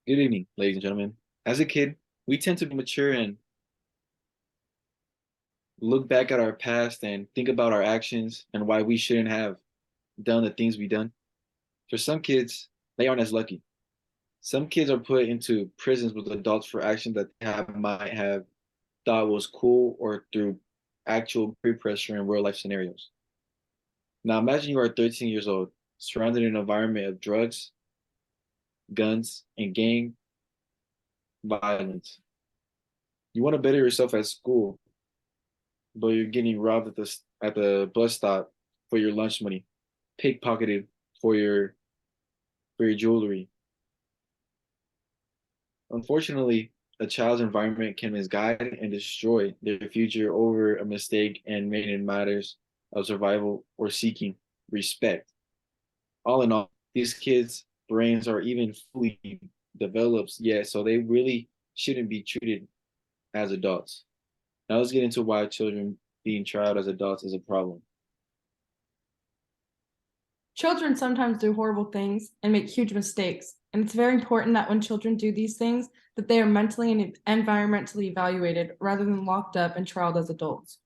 Good evening, ladies and gentlemen. As a kid, we tend to be mature and look back at our past and think about our actions and why we shouldn't have done the things we done. For some kids, they aren't as lucky. Some kids are put into prisons with adults for actions that might have thought was cool or through actual peer pressure in real life scenarios. Now imagine you are 13 years old, surrounded in an environment of drugs, guns, and gang violence. You want to better yourself at school, but you're getting robbed at the bus stop for your lunch money, pickpocketed for your jewelry. Unfortunately, a child's environment can misguide and destroy their future over a mistake and made in matters of survival or seeking respect. All in all, these kids' brains are even fully developed yet, so they really shouldn't be treated as adults. Now let's get into why children being tried as adults is a problem. Children sometimes do horrible things and make huge mistakes, and it's very important that when children do these things, that they are mentally and environmentally evaluated rather than locked up and trialed as adults.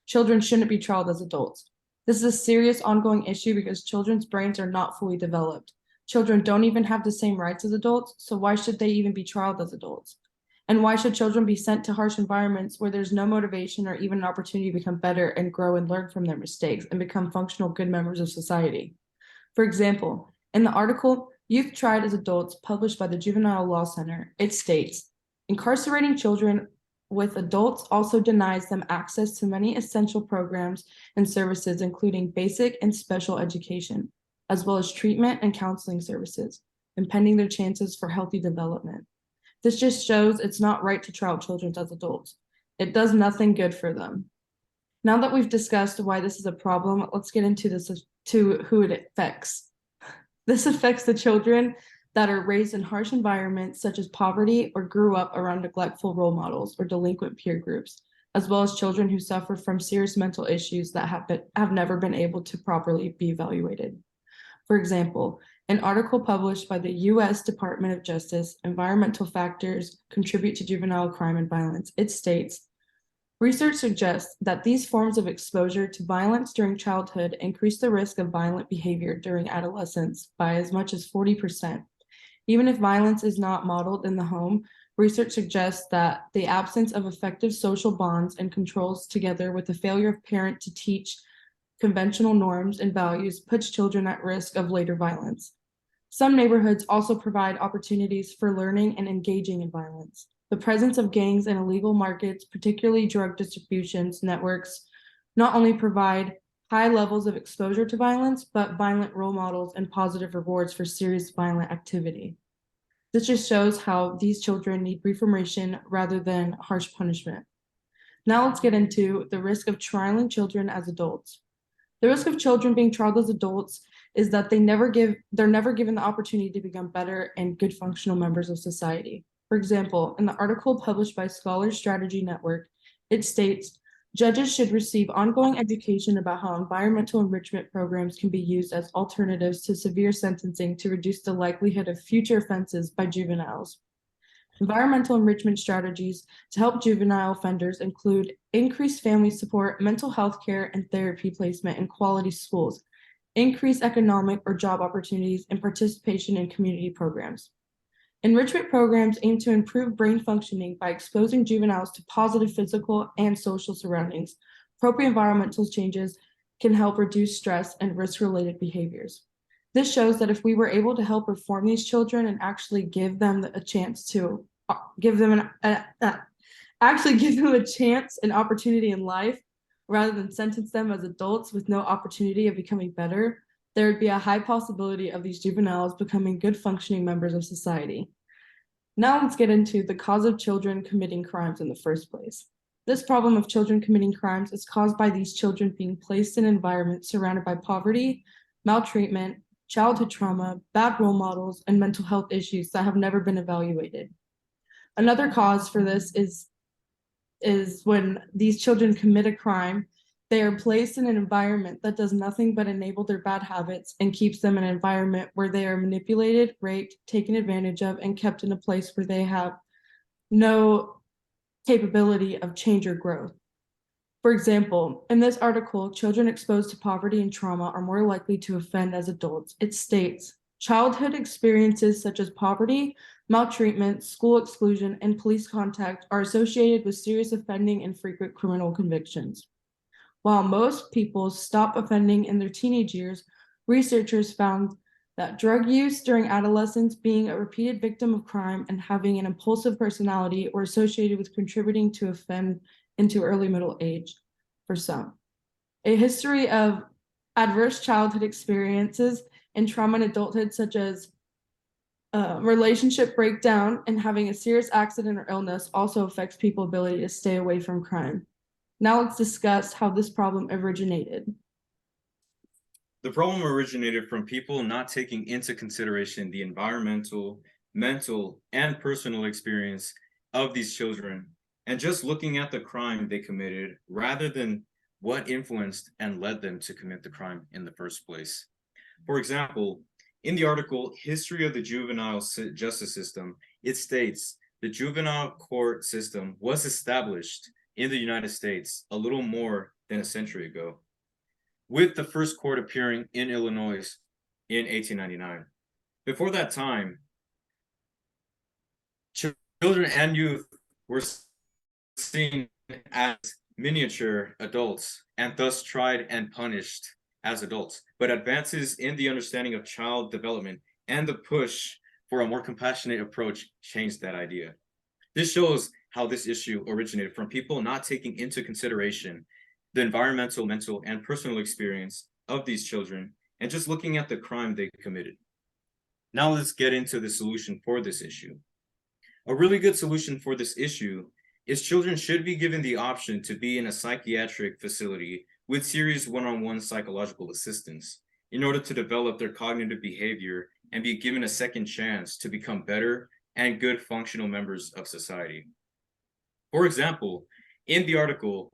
Children shouldn't be trialed as adults. This is a serious ongoing issue because children's brains are not fully developed. Children don't even have the same rights as adults, so why should they even be trialed as adults? And why should children be sent to harsh environments where there's no motivation or even an opportunity to become better and grow and learn from their mistakes and become functional good members of society? For example, in the article, Youth Tried as Adults, published by the Juvenile Law Center, it states, incarcerating children with adults also denies them access to many essential programs and services, including basic and special education, as well as treatment and counseling services, impeding their chances for healthy development. This just shows it's not right to trial children as adults. It does nothing good for them. Now that we've discussed why this is a problem, let's get into this to who it affects. This affects the children that are raised in harsh environments such as poverty or grew up around neglectful role models or delinquent peer groups, as well as children who suffer from serious mental issues that have never been able to properly be evaluated. For example, an article published by the U.S. Department of Justice, Environmental Factors Contribute to Juvenile Crime and Violence, it states, research suggests that these forms of exposure to violence during childhood increase the risk of violent behavior during adolescence by as much as 40%. Even if violence is not modeled in the home, research suggests that the absence of effective social bonds and controls, together with the failure of parents to teach conventional norms and values, puts children at risk of later violence. Some neighborhoods also provide opportunities for learning and engaging in violence. The presence of gangs and illegal markets, particularly drug distributions networks, not only provide high levels of exposure to violence, but violent role models and positive rewards for serious violent activity. This just shows how these children need reformation rather than harsh punishment. Now let's get into the risk of trialing children as adults. The risk of children being trialed as adults is that they're never given the opportunity to become better and good functional members of society. For example, in the article published by Scholars Strategy Network, it states, judges should receive ongoing education about how environmental enrichment programs can be used as alternatives to severe sentencing to reduce the likelihood of future offenses by juveniles. Environmental enrichment strategies to help juvenile offenders include increased family support, mental health care and therapy placement in quality schools, increased economic or job opportunities, and participation in community programs. Enrichment programs aim to improve brain functioning by exposing juveniles to positive physical and social surroundings. Appropriate environmental changes can help reduce stress and risk-related behaviors. This shows that if we were able to help reform these children and actually give them a chance to give them a chance and opportunity in life, rather than sentence them as adults with no opportunity of becoming better, there would be a high possibility of these juveniles becoming good functioning members of society. Now let's get into the cause of children committing crimes in the first place. This problem of children committing crimes is caused by these children being placed in environments surrounded by poverty, maltreatment, childhood trauma, bad role models, and mental health issues that have never been evaluated. Another cause for this is when these children commit a crime They are placed in an environment that does nothing but enable their bad habits and keeps them in an environment where they are manipulated, raped, taken advantage of, and kept in a place where they have no capability of change or growth. For example, in this article, children exposed to poverty and trauma are more likely to offend as adults. It states, childhood experiences such as poverty, maltreatment, school exclusion, and police contact are associated with serious offending and frequent criminal convictions. While most people stop offending in their teenage years, researchers found that drug use during adolescence, being a repeated victim of crime, and having an impulsive personality were associated with contributing to offend into early middle age for some. A history of adverse childhood experiences and trauma in adulthood, such as relationship breakdown and having a serious accident or illness, also affects people's ability to stay away from crime. Now let's discuss how this problem originated. The problem originated from people not taking into consideration the environmental, mental, and personal experience of these children, and just looking at the crime they committed rather than what influenced and led them to commit the crime in the first place. For example, in the article, History of the Juvenile Justice System, it states the juvenile court system was established in the United States a little more than a century ago, with the first court appearing in Illinois in 1899. Before that time, children and youth were seen as miniature adults and thus tried and punished as adults. But advances in the understanding of child development and the push for a more compassionate approach changed that idea. This shows how this issue originated from people not taking into consideration the environmental, mental, and personal experience of these children and just looking at the crime they committed. Now let's get into the solution for this issue. A really good solution for this issue is children should be given the option to be in a psychiatric facility with serious one-on-one psychological assistance in order to develop their cognitive behavior and be given a second chance to become better and good functional members of society. For example, in the article,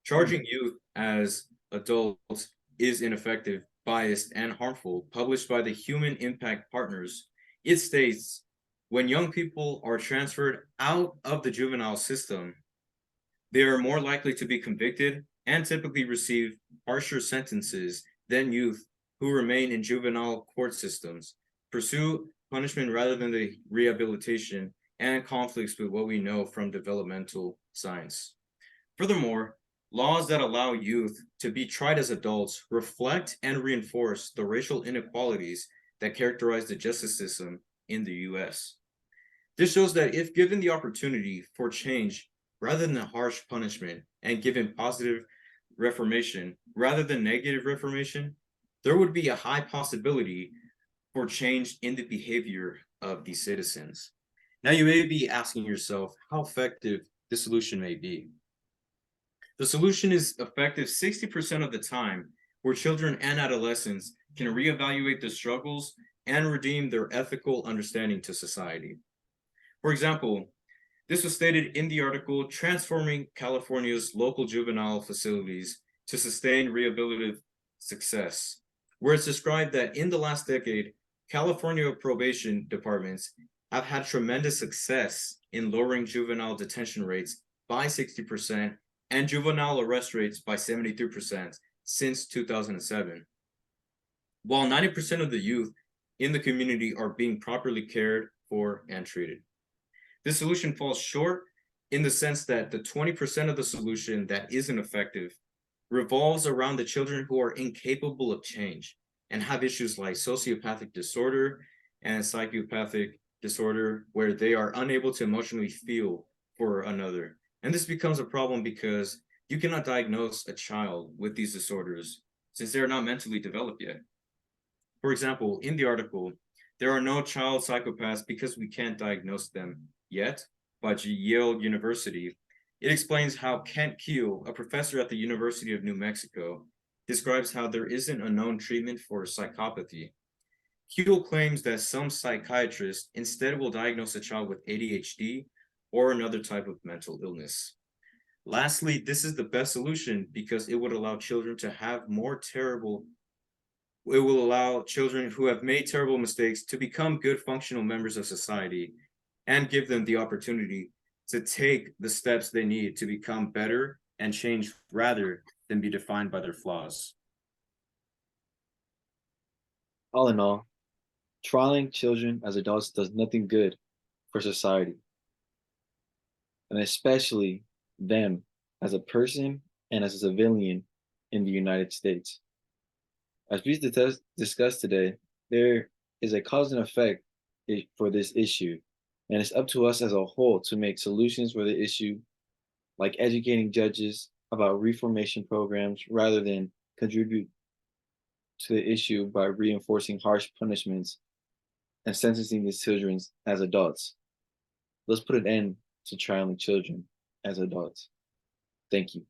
Charging Youth as Adults is Ineffective, Biased, and Harmful, published by the Human Impact Partners, it states, when young people are transferred out of the juvenile system, they are more likely to be convicted and typically receive harsher sentences than youth who remain in juvenile court systems, pursue punishment rather than the rehabilitation, and conflicts with what we know from developmental science. Furthermore, laws that allow youth to be tried as adults reflect and reinforce the racial inequalities that characterize the justice system in the US. This shows that if given the opportunity for change rather than harsh punishment and given positive reformation rather than negative reformation, there would be a high possibility for change in the behavior of these citizens. Now you may be asking yourself how effective the solution may be. The solution is effective 60% of the time, where children and adolescents can reevaluate their struggles and redeem their ethical understanding to society. For example, this was stated in the article, Transforming California's Local Juvenile Facilities to Sustain Rehabilitative Success, where it's described that in the last decade, California probation departments have had tremendous success in lowering juvenile detention rates by 60% and juvenile arrest rates by 73% since 2007. While 90% of the youth in the community are being properly cared for and treated. This solution falls short in the sense that the 20% of the solution that isn't effective revolves around the children who are incapable of change and have issues like sociopathic disorder and psychopathic disorder, where they are unable to emotionally feel for another. And this becomes a problem because you cannot diagnose a child with these disorders since they are not mentally developed yet. For example, in the article, there are no child psychopaths because we can't diagnose them yet by Yale University. It explains how Kent Keel, a professor at the University of New Mexico, describes how there isn't a known treatment for psychopathy. Keel claims that some psychiatrists instead will diagnose a child with ADHD or another type of mental illness. Lastly, this is the best solution because it would allow children to have it will allow children who have made terrible mistakes to become good functional members of society and give them the opportunity to take the steps they need to become better and change rather than be defined by their flaws. All in all, trialing children as adults does nothing good for society, and especially them as a person and as a civilian in the United States. As we discussed today, there is a cause and effect for this issue, and it's up to us as a whole to make solutions for the issue, like educating judges about reformation programs rather than contribute to the issue by reinforcing harsh punishments and sentencing these children as adults. Let's put an end to trialing children as adults. Thank you.